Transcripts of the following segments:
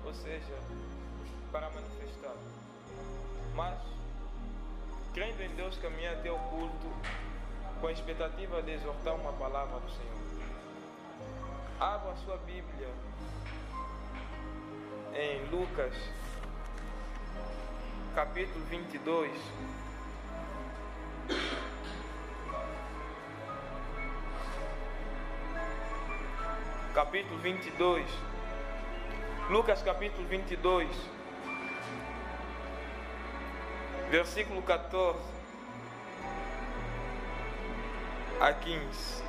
ou seja, para manifestar. Mas, crendo em Deus, caminhar até o culto com a expectativa de exortar uma palavra do Senhor. Abra a sua Bíblia em Lucas, capítulo 22. Capítulo 22. Lucas, capítulo 22. Versículo 14 a 15.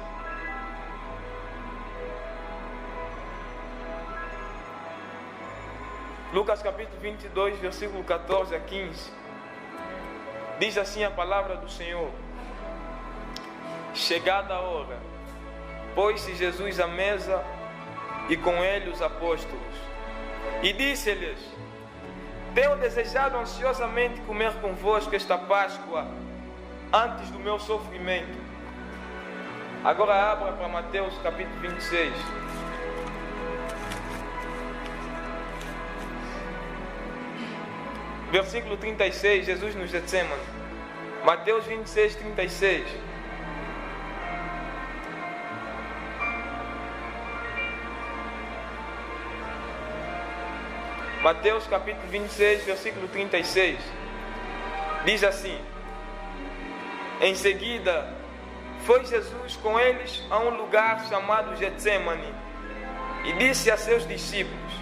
Lucas capítulo 22, versículo 14 a 15. Diz assim a palavra do Senhor: Chegada a hora, pôs-se Jesus à mesa e com ele os apóstolos, e disse-lhes: Tenho desejado ansiosamente comer convosco esta Páscoa antes do meu sofrimento. Agora abra para Mateus capítulo 26. Versículo 36, Jesus nos Getsemane. Mateus 26, 36. Mateus capítulo 26, versículo 36. Diz assim: Em seguida, foi Jesus com eles a um lugar chamado Getsemane e disse a seus discípulos: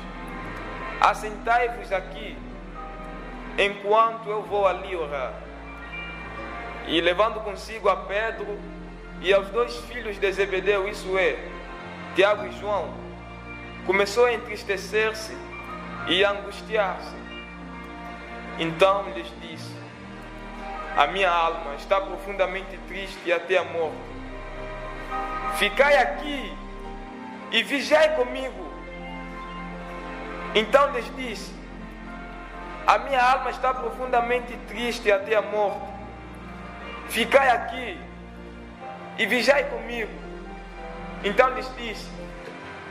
Assentai-vos aqui, enquanto eu vou ali orar. E levando consigo a Pedro e aos dois filhos de Zebedeu, isso é, Tiago e João, começou a entristecer-se e a angustiar-se. Então lhes disse: A minha alma está profundamente triste até a morte. Ficai aqui e vigiai comigo. Então lhes disse: A minha alma está profundamente triste até a morte. Ficai aqui e vigiai comigo. Então lhes disse: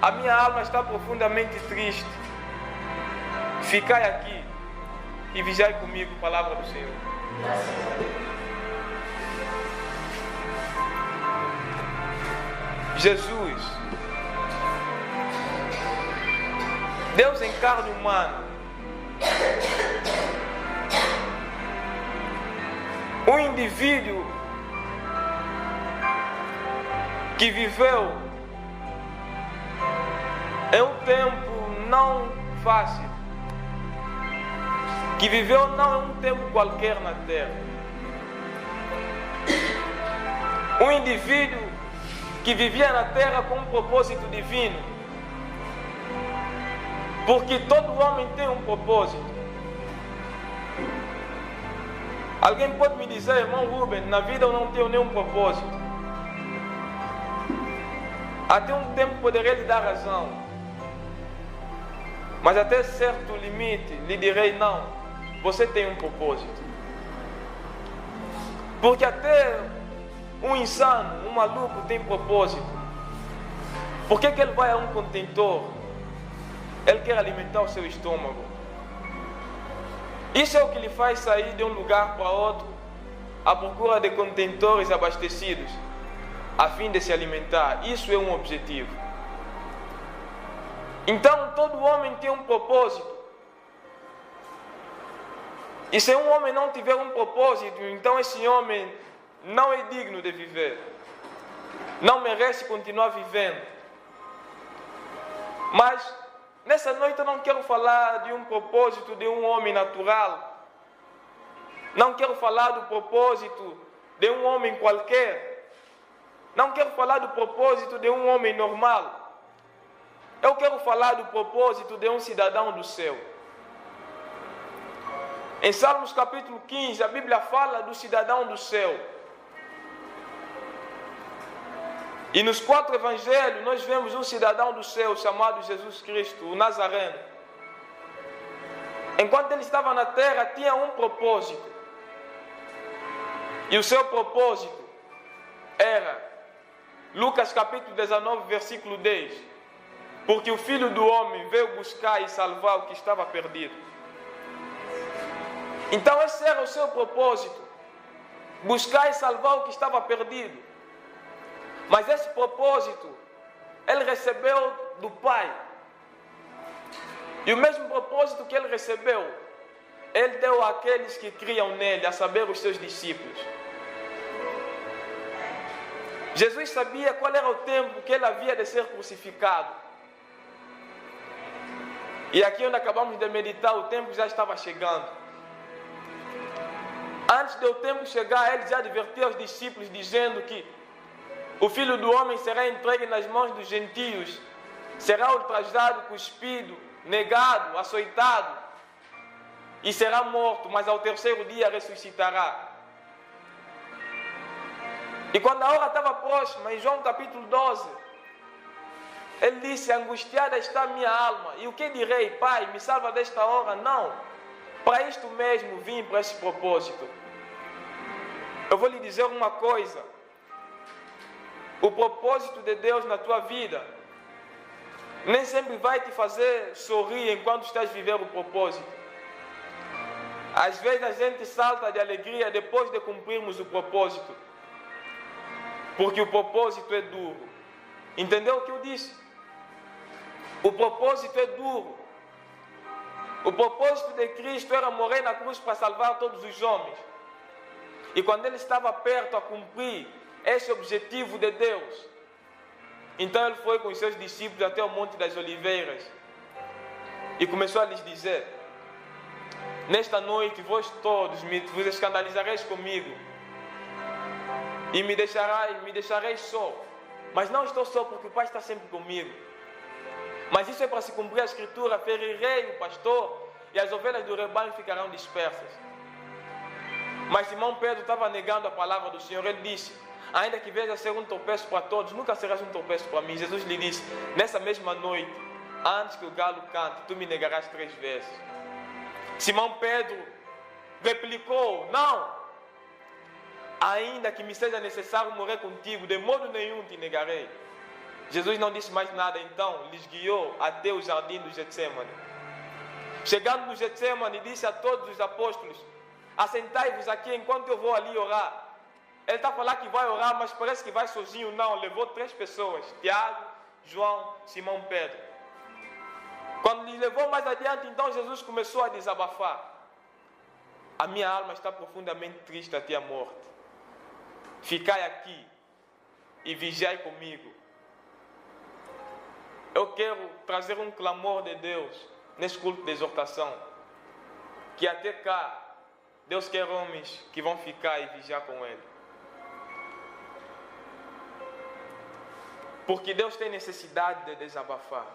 A minha alma está profundamente triste. Ficai aqui e vigiai comigo. Palavra do Senhor. Jesus, Deus em carne humana, um indivíduo que viveu em um tempo não fácil, que viveu não em um tempo qualquer na terra, um indivíduo que vivia na terra com um propósito divino, porque todo homem tem um propósito. Alguém pode me dizer: irmão Rubem, na vida eu não tenho nenhum propósito. Até um tempo poderia lhe dar razão, mas até certo limite lhe direi: não, você tem um propósito. Porque até um insano, um maluco tem propósito. Por que ele vai a um contentor? Ele quer alimentar o seu estômago. Isso é o que lhe faz sair de um lugar para outro à procura de contentores abastecidos, a fim de se alimentar. Isso é um objetivo. Então todo homem tem um propósito. E se um homem não tiver um propósito, então esse homem não é digno de viver, não merece continuar vivendo. Mas nessa noite eu não quero falar de um propósito de um homem natural, não quero falar do propósito de um homem qualquer, não quero falar do propósito de um homem normal. Eu quero falar do propósito de um cidadão do céu. Em Salmos capítulo 15, a Bíblia fala do cidadão do céu. E nos 4 evangelhos nós vemos um cidadão do céu chamado Jesus Cristo, o Nazareno. Enquanto ele estava na terra, tinha um propósito. E o seu propósito era, Lucas capítulo 19, versículo 10. porque o Filho do Homem veio buscar e salvar o que estava perdido. Então esse era o seu propósito, buscar e salvar o que estava perdido. Mas esse propósito, ele recebeu do Pai. E o mesmo propósito que ele recebeu, ele deu àqueles que criam nele, a saber, os seus discípulos. Jesus sabia qual era o tempo que ele havia de ser crucificado. E aqui onde acabamos de meditar, o tempo já estava chegando. Antes do tempo chegar, ele já advertiu aos discípulos, dizendo que o Filho do Homem será entregue nas mãos dos gentios, será ultrajado, cuspido, negado, açoitado, e será morto, mas ao terceiro dia ressuscitará. E quando a hora estava próxima, em João capítulo 12, ele disse: angustiada está a minha alma, e o que direi? Pai, me salva desta hora? Não, para isto mesmo vim, para esse propósito. Eu vou lhe dizer uma coisa: o propósito de Deus na tua vida nem sempre vai te fazer sorrir enquanto estás vivendo o propósito. Às vezes a gente salta de alegria depois de cumprirmos o propósito, porque o propósito é duro. Entendeu o que eu disse? O propósito é duro. O propósito de Cristo era morrer na cruz para salvar todos os homens. E quando ele estava perto a cumprir esse objetivo de Deus, então ele foi com os seus discípulos até o Monte das Oliveiras e começou a lhes dizer: nesta noite vós todos vos escandalizareis comigo e me deixareis só, mas não estou só, porque o Pai está sempre comigo. Mas isso é para se cumprir a Escritura: ferirei o pastor e as ovelhas do rebanho ficarão dispersas. Mas Simão Pedro estava negando a palavra do Senhor. Ele disse: ainda que veja ser um tropeço para todos, nunca serás um tropeço para mim. Jesus lhe disse: nessa mesma noite, antes que o galo cante, tu me negarás 3 vezes. Simão Pedro replicou: não, ainda que me seja necessário morrer contigo, de modo nenhum te negarei. Jesus não disse mais nada, então lhes guiou até o jardim do Getsemane. Chegando no Getsemane, disse a todos os apóstolos: assentai-vos aqui enquanto eu vou ali orar. Ele está falando que vai orar, mas parece que vai sozinho. Não, levou 3 pessoas: Tiago, João, Simão Pedro. Quando lhe levou mais adiante, então Jesus começou a desabafar: a minha alma está profundamente triste até a morte. Ficai aqui e vigiai comigo. Eu quero trazer um clamor de Deus nesse culto de exortação, que até cá Deus quer homens que vão ficar e vigiar com Ele. Porque Deus tem necessidade de desabafar.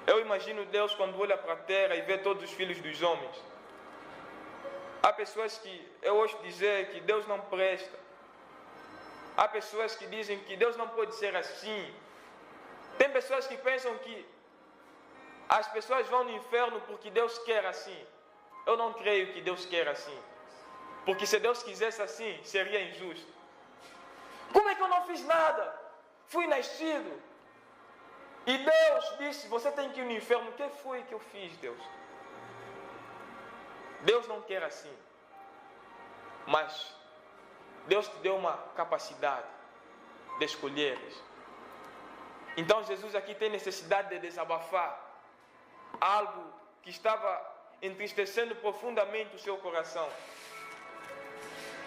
Eu imagino Deus quando olha para a terra e vê todos os filhos dos homens. Há pessoas que eu ouço dizer que Deus não presta. Há pessoas que dizem que Deus não pode ser assim. Tem pessoas que pensam que as pessoas vão no inferno porque Deus quer assim. Eu não creio que Deus quer assim. Porque se Deus quisesse assim, seria injusto. Como é que eu não fiz nada? Fui nascido. E Deus disse: você tem que ir no inferno. O que foi que eu fiz, Deus? Deus não quer assim. Mas Deus te deu uma capacidade de escolheres. Então Jesus aqui tem necessidade de desabafar algo que estava entristecendo profundamente o seu coração.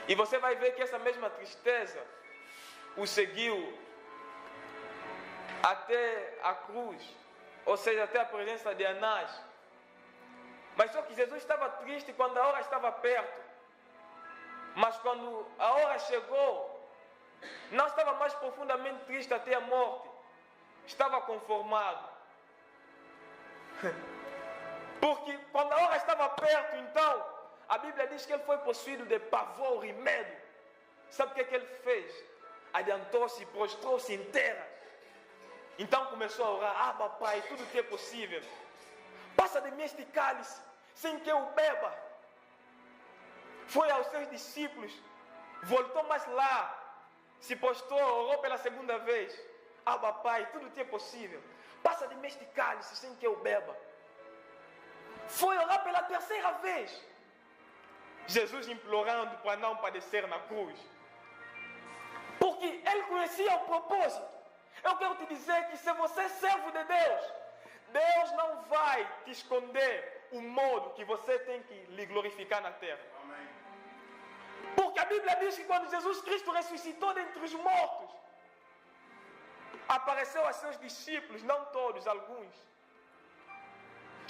E você vai ver que essa mesma tristeza o seguiu até a cruz, ou seja, até a presença de Anás. Mas só que Jesus estava triste quando a hora estava perto. Mas quando a hora chegou, não estava mais profundamente triste até a morte. Estava conformado. Porque quando a hora estava perto, então, a Bíblia diz que ele foi possuído de pavor e medo. Sabe o que ele fez? Adiantou-se e prostrou-se em terra. Então começou a orar: Abba, Pai, tudo que é possível, passa de mim este cálice, sem que eu beba. Foi aos seus discípulos, voltou mais lá, se postou, orou pela segunda vez. Abba Pai, tudo te é possível. Passa de mim este cálice sem que eu beba. Foi orar pela terceira vez. Jesus implorando para não padecer na cruz. Porque ele conhecia o propósito. Eu quero te dizer que se você é servo de Deus, Deus não vai te esconder o modo que você tem que lhe glorificar na terra. Amém. Porque a Bíblia diz que quando Jesus Cristo ressuscitou dentre os mortos, apareceu a seus discípulos, não todos, alguns.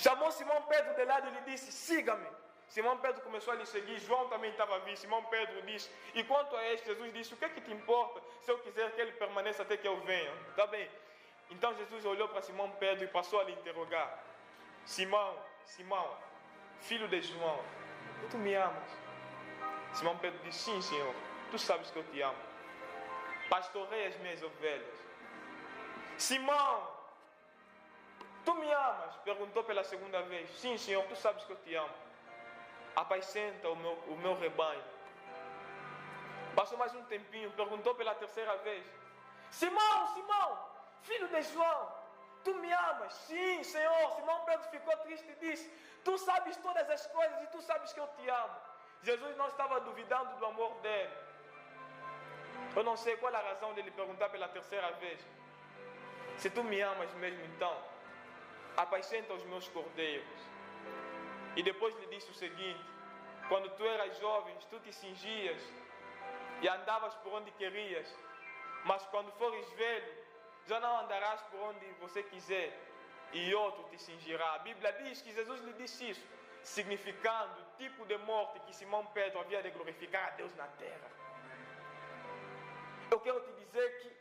Chamou Simão Pedro de lado e lhe disse: siga-me. Simão Pedro começou a lhe seguir, João também estava a vir. Simão Pedro disse: e quanto a este, Jesus disse: o que é que te importa se eu quiser que ele permaneça até que eu venha? Está bem. Então Jesus olhou para Simão Pedro e passou a lhe interrogar: Simão, Simão, filho de João, tu me amas? Simão Pedro disse: sim, Senhor, tu sabes que eu te amo. Pastorei as minhas ovelhas. Simão, tu me amas? Perguntou pela segunda vez. Sim, Senhor, tu sabes que eu te amo. Apacenta o meu rebanho. Passou mais um tempinho, perguntou pela terceira vez. Simão, Simão, filho de João, tu me amas? Sim, Senhor. Simão Pedro ficou triste e disse: tu sabes todas as coisas e tu sabes que eu te amo. Jesus não estava duvidando do amor dele. Eu não sei qual é a razão dele perguntar pela terceira vez. Se tu me amas mesmo, então apacenta os meus cordeiros. E depois lhe disse o seguinte: quando tu eras jovem, tu te cingias e andavas por onde querias, mas quando fores velho, já não andarás por onde você quiser, e outro te cingirá. A Bíblia diz que Jesus lhe disse isso, significando o tipo de morte que Simão Pedro havia de glorificar a Deus na terra. Eu quero te dizer que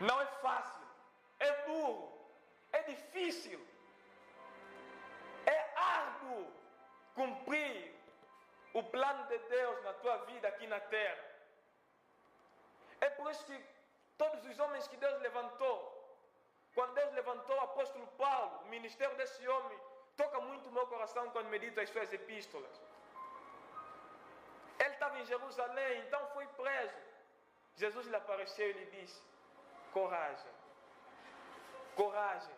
não é fácil, é duro, é difícil, é árduo cumprir o plano de Deus na tua vida aqui na terra. É por isso que todos os homens que Deus levantou, quando Deus levantou o apóstolo Paulo, o ministério desse homem toca muito o meu coração quando medito as suas epístolas. Ele estava em Jerusalém, então foi preso. Jesus lhe apareceu e lhe disse: coragem, coragem.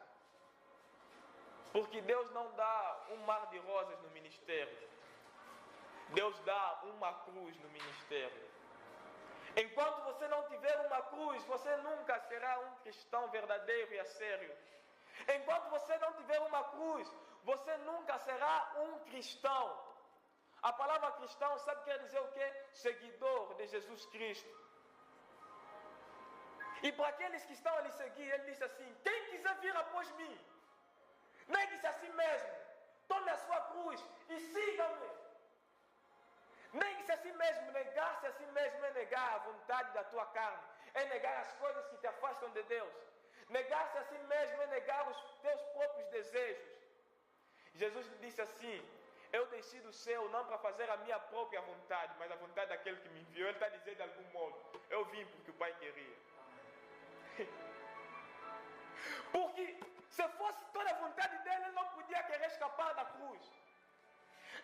Porque Deus não dá um mar de rosas no ministério. Deus dá uma cruz no ministério. Enquanto você não tiver uma cruz, você nunca será um cristão verdadeiro e a sério. Enquanto você não tiver uma cruz, você nunca será um cristão. A palavra cristão, sabe quer dizer o quê? Seguidor de Jesus Cristo. E para aqueles que estão a lhe seguir, ele disse assim: quem quiser vir após mim, negue-se a si mesmo, tome a sua cruz e siga-me. Negue-se a si mesmo, negar-se a si mesmo é negar a vontade da tua carne, é negar as coisas que te afastam de Deus. Negar-se a si mesmo é negar os teus próprios desejos. Jesus disse assim: eu desci do céu não para fazer a minha própria vontade, mas a vontade daquele que me enviou. Ele está dizendo de algum modo: eu vim porque o Pai queria. Porque se fosse toda a vontade dele, ele não podia querer escapar da cruz.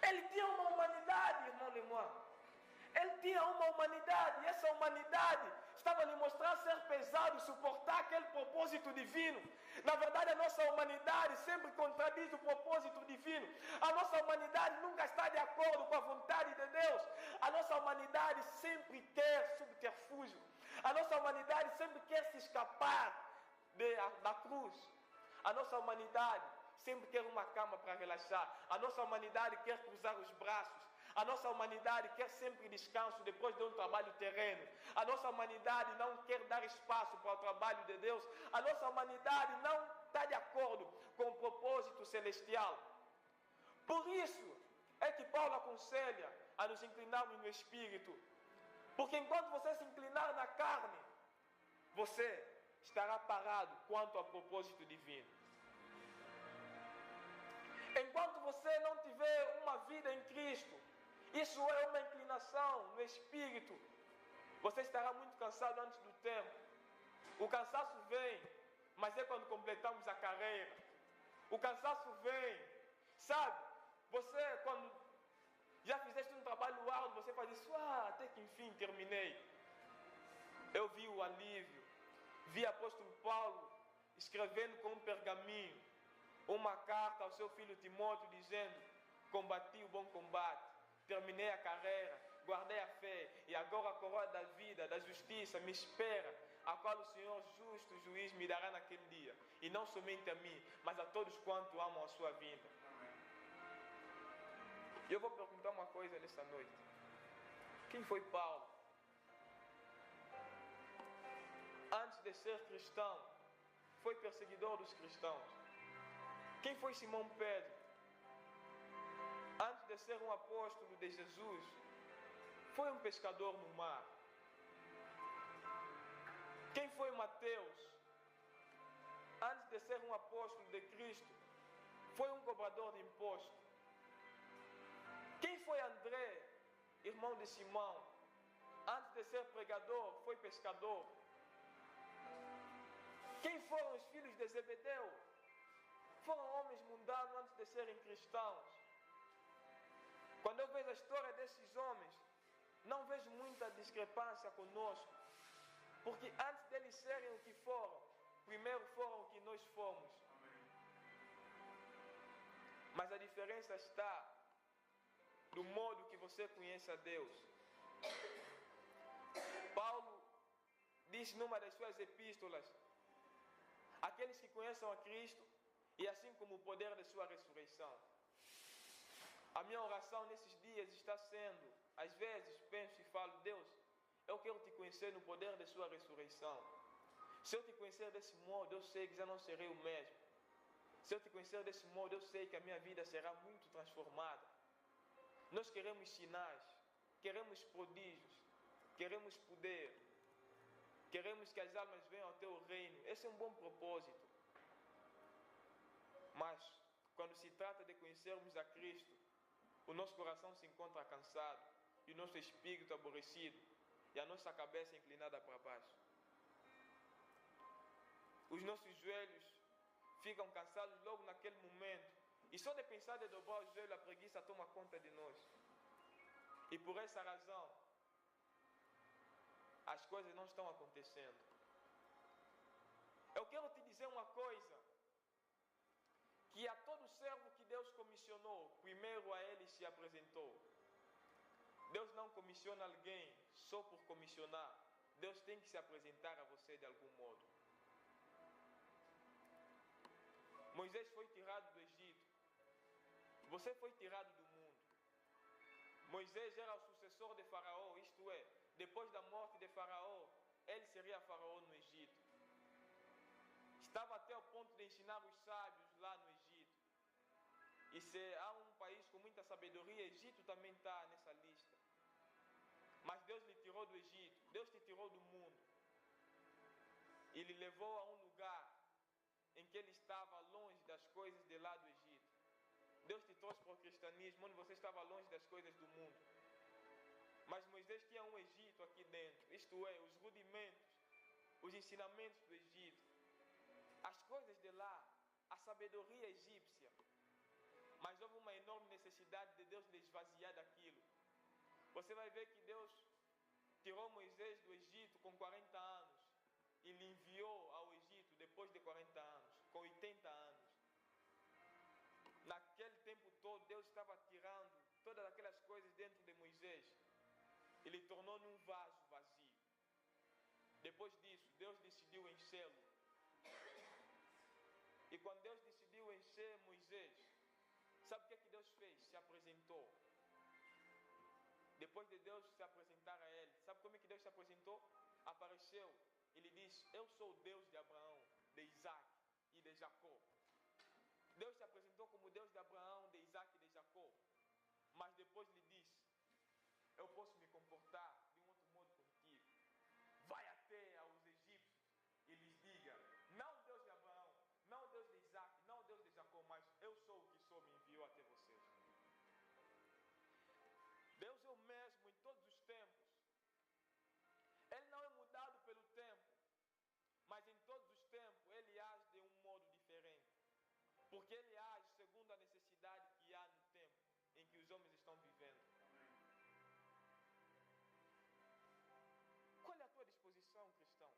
Ele tinha uma humanidade, irmão Lemoine. Ele tinha uma humanidade, e essa humanidade estava lhe mostrando ser pesado, suportar aquele propósito divino. Na verdade, a nossa humanidade sempre contradiz o propósito divino. A nossa humanidade nunca está de acordo com a vontade de Deus. A nossa humanidade sempre quer subterfúgio. A nossa humanidade sempre quer se escapar da cruz. A nossa humanidade sempre quer uma cama para relaxar. A nossa humanidade quer cruzar os braços. A nossa humanidade quer sempre descanso depois de um trabalho terreno. A nossa humanidade não quer dar espaço para o trabalho de Deus. A nossa humanidade não está de acordo com o propósito celestial. Por isso é que Paulo aconselha a nos inclinarmos no Espírito. Porque enquanto você se inclinar na carne, você estará parado quanto ao propósito divino. Enquanto você não tiver uma vida em Cristo, isso é uma inclinação no Espírito, você estará muito cansado antes do tempo. O cansaço vem, mas é quando completamos a carreira. O cansaço vem, sabe? Você, quando já fizeste um trabalho árduo, você faz isso: até que enfim terminei. Eu vi o alívio, vi o apóstolo Paulo escrevendo com um pergaminho uma carta ao seu filho Timóteo dizendo: combati o bom combate, terminei a carreira, guardei a fé, e agora a coroa da vida, da justiça me espera, a qual o Senhor justo juiz me dará naquele dia, e não somente a mim, mas a todos quanto amam a sua vinda. E eu vou perguntar uma coisa nessa noite: quem foi Paulo? Antes de ser cristão, foi perseguidor dos cristãos. Quem foi Simão Pedro? Antes de ser um apóstolo de Jesus, foi um pescador no mar. Quem foi Mateus? Antes de ser um apóstolo de Cristo, foi um cobrador de imposto. Quem foi André, irmão de Simão? Antes de ser pregador, foi pescador. Quem foram os filhos de Zebedeu? Foram homens mundanos antes de serem cristãos. Quando eu vejo a história desses homens, não vejo muita discrepância conosco, porque antes deles serem o que foram, primeiro foram o que nós fomos. Mas a diferença está no modo que você conhece a Deus. Paulo disse numa das suas epístolas: aqueles que conheçam a Cristo, e assim como o poder de sua ressurreição. A minha oração nesses dias está sendo, às vezes penso e falo: Deus, eu quero te conhecer no poder de sua ressurreição. Se eu te conhecer desse modo, eu sei que já não serei o mesmo. Se eu te conhecer desse modo, eu sei que a minha vida será muito transformada. Nós queremos sinais, queremos prodígios, queremos poder, queremos que as almas venham ao teu reino. Esse é um bom propósito. Mas, quando se trata de conhecermos a Cristo, o nosso coração se encontra cansado, e o nosso espírito aborrecido, e a nossa cabeça inclinada para baixo. Os nossos joelhos ficam cansados logo naquele momento, e só de pensar de dobrar o joelho, a preguiça toma conta de nós. E por essa razão, as coisas não estão acontecendo. Eu quero te dizer uma coisa: que a todo servo que Deus comissionou, primeiro a ele se apresentou. Deus não comissiona alguém só por comissionar. Deus tem que se apresentar a você de algum modo. Moisés foi tirado do Egito. Você foi tirado do mundo. Moisés era o sucessor de Faraó, isto é, depois da morte de Faraó, ele seria Faraó no Egito. Estava até o ponto de ensinar os sábios lá no Egito. E se há um país com muita sabedoria, Egito também está nessa lista. Mas Deus lhe tirou do Egito, Deus te tirou do mundo. E lhe levou a um lugar em que ele estava longe das coisas de lá do Egito. Deus te trouxe para o cristianismo, onde você estava longe das coisas do mundo. Mas Moisés tinha um Egito aqui dentro, isto é, os rudimentos, os ensinamentos do Egito, as coisas de lá, a sabedoria egípcia. Mas houve uma enorme necessidade de Deus lhe esvaziar daquilo. Você vai ver que Deus tirou Moisés do Egito com 40 anos e lhe enviou ao Egito depois de 40 anos, com 80 anos. Naquele tempo todo, Deus estava tirando todas aquelas coisas dentro de Moisés e lhe tornou num vaso vazio. Depois disso, Deus decidiu enchê-lo. E quando Deus decidiu encher Moisés, sabe o que Deus fez? Se apresentou. Depois de Deus se apresentar a ele, sabe como é que Deus se apresentou? Apareceu e lhe disse: eu sou o Deus de Abraão, de Isaac e de Jacó. Deus se apresentou como Deus de Abraão, de Isaac e de Jacó. Mas depois lhe disse: eu posso me comportar de um outro modo contigo. Vai até aos egípcios e lhes diga: não o Deus de Abraão, não o Deus de Isaac, não o Deus de Jacó, mas eu sou o que sou, me enviou até vocês. Deus é o mesmo em todos os tempos. Ele não é mudado pelo tempo, mas em todos os tempos ele age de um modo diferente, porque ele age segundo a necessidade que há no tempo em que os homens estão vivendo. Qual é a tua disposição, cristão?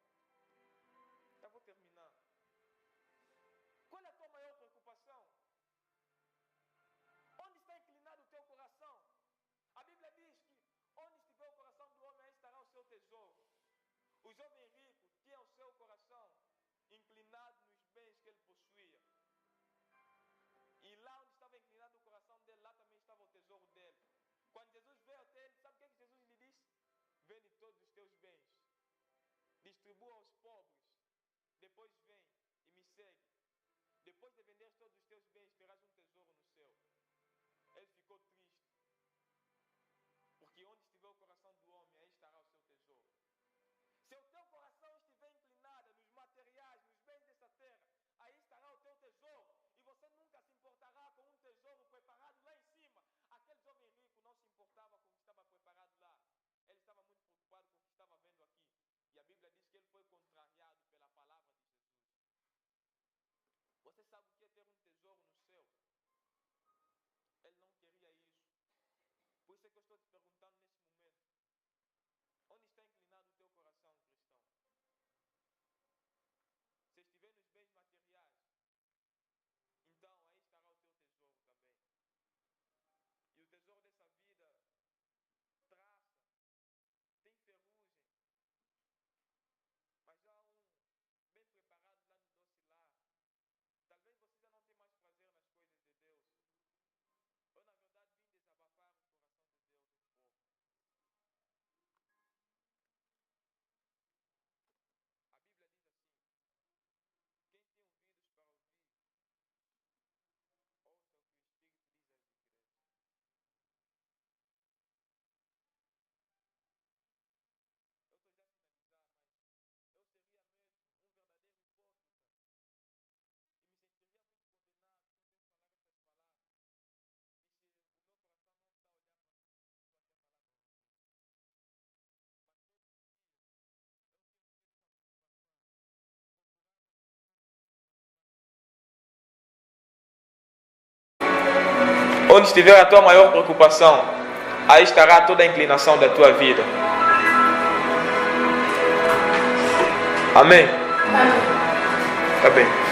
O jovem rico tinha o seu coração inclinado nos bens que ele possuía. E lá onde estava inclinado o coração dele, lá também estava o tesouro dele. Quando Jesus veio até ele, sabe o que Jesus lhe disse? Vende todos os teus bens, distribua aos pobres, depois vem e me segue. Depois de vender todos os teus bens, terás um tesouro no céu. Ele ficou triste, porque onde estiver o coração do homem, aí estará o seu tesouro. Se o teu coração estiver inclinado nos materiais, nos bens dessa terra, aí estará o teu tesouro. E você nunca se importará com um tesouro preparado lá em cima. Aquele jovem rico não se importava com o que estava preparado lá. Ele estava muito preocupado com o que estava vendo aqui. E a Bíblia diz que ele foi contrariado pela palavra de Jesus. Você sabe o que é ter um tesouro no céu? Ele não queria isso. Por isso é que eu estou te perguntando nesse momento. Onde está inclinado o teu coração, cristão? Se estiver nos bens materiais, então aí estará o teu tesouro também. E o tesouro dessa vida traça, tem ferrugem, mas já há um bem preparado lá no doce lar. Talvez você já não tenha mais prazer nas coisas de Deus. Eu, na verdade, vim desabafar o coração de Deus um pouco. A Bíblia diz assim: quem tem ouvidos para ouvir, ouça o que o Espírito diz às igrejas. Eu estou já a finalizar, mas eu seria mesmo um verdadeiro hipócrita e me sentiria muito condenado se eu tenho que falar essas palavras. E se o meu coração não está a olhar para mim, estou aqui a falar para você. Mas todos os dias eu tenho que ter essa preocupação, procurar fazer as coisas que são satisfatórias. Onde estiver a tua maior preocupação, aí estará toda a inclinação da tua vida. Amém? Amém. Tá bem.